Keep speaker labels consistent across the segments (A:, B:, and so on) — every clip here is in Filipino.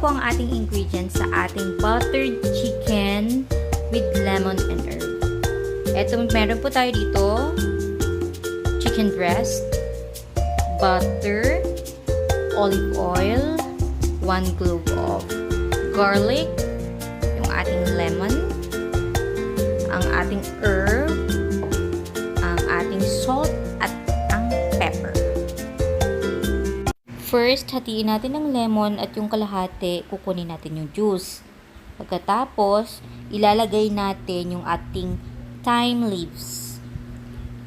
A: po ang ating ingredients sa ating buttered chicken with lemon and herb. Eto, meron po tayo dito chicken breast, butter, olive oil, 1 clove of garlic, yung ating lemon, ang ating herb, ang ating salt, at ang pepper. First, hatiin natin ang lemon at yung kalahati, kukunin natin yung juice. Pagkatapos, ilalagay natin yung ating thyme leaves.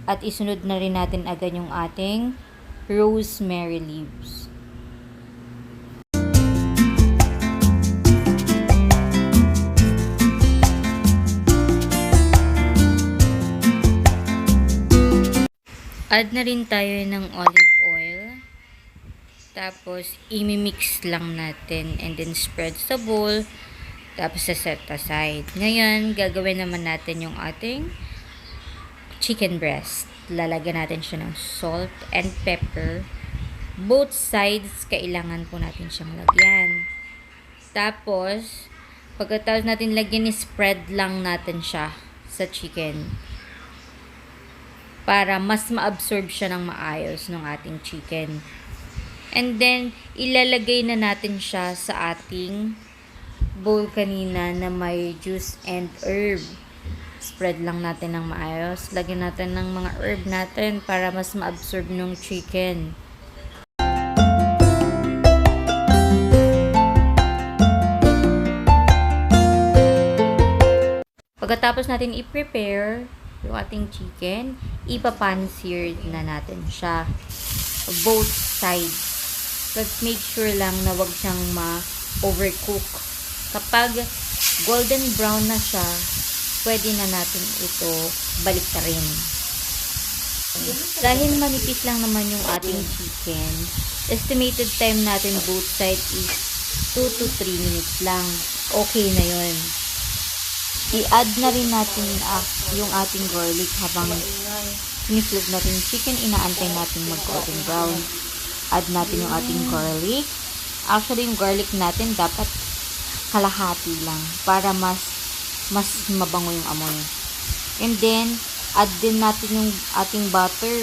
A: At isunod na rin natin agad yung ating rosemary leaves. Add na rin tayo ng olive oil. Tapos, imimix lang natin and then spread sa bowl. Tapos, set aside. Ngayon, gagawin naman natin yung ating chicken breast. Lalagyan natin siya ng salt and pepper. Both sides, kailangan po natin siyang lagyan. Tapos, pagkatapos natin lagyan, spread lang natin siya sa chicken. Para mas ma-absorb siya ng maayos ng ating chicken. And then, ilalagay na natin siya sa ating bowl kanina na may juice and herb. Spread lang natin ng maayos. Lagyan natin ng mga herb natin para mas ma-absorb ng chicken. Pagkatapos natin i-prepare yung ating chicken, ipapan-seared na natin siya. Both sides. But make sure lang na wag siyang ma-overcook. Kapag golden brown na siya, pwede na natin ito baliktarin. Dahil manipis lang naman yung ating chicken, estimated time natin both sides is 2 to 3 minutes lang. Okay na yun. I-add na rin natin yung ating garlic habang siniflip natin yung chicken, inaantay natin mag-golden brown. Add natin yung ating garlic. Actually, yung garlic natin dapat kalahati lang para mas mabango yung amoy. And then, add din natin yung ating butter.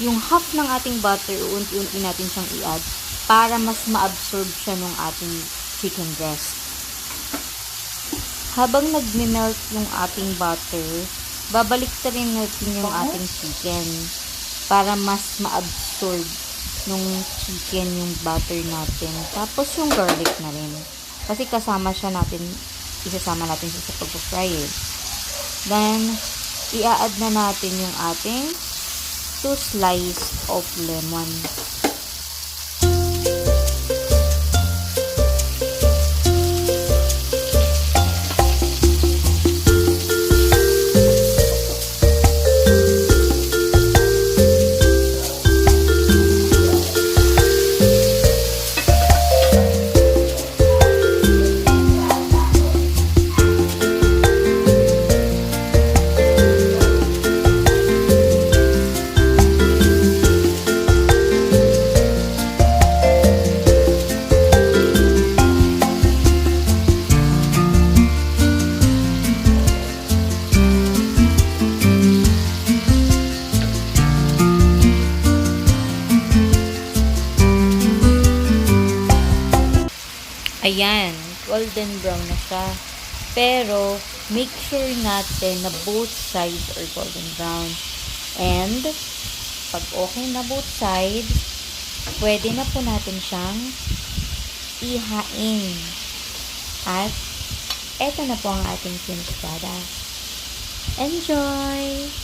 A: Yung half ng ating butter, unti-unti natin siyang i-add para mas ma-absorb siya ng ating chicken breast. Habang nagme-melt yung ating butter, babalik na rin natin yung ating chicken para mas ma-absorb nung chicken yung butter natin. Tapos yung garlic na rin. Kasi isasama natin siya sa pag-fry eh. Then, i-add na natin yung ating 2 slices of lemon. Ayan, golden brown na siya. Pero, make sure natin na both sides are golden brown. And, pag okay na both sides, pwede na po natin siyang ihain. At, eto na po ang ating finished product. Enjoy!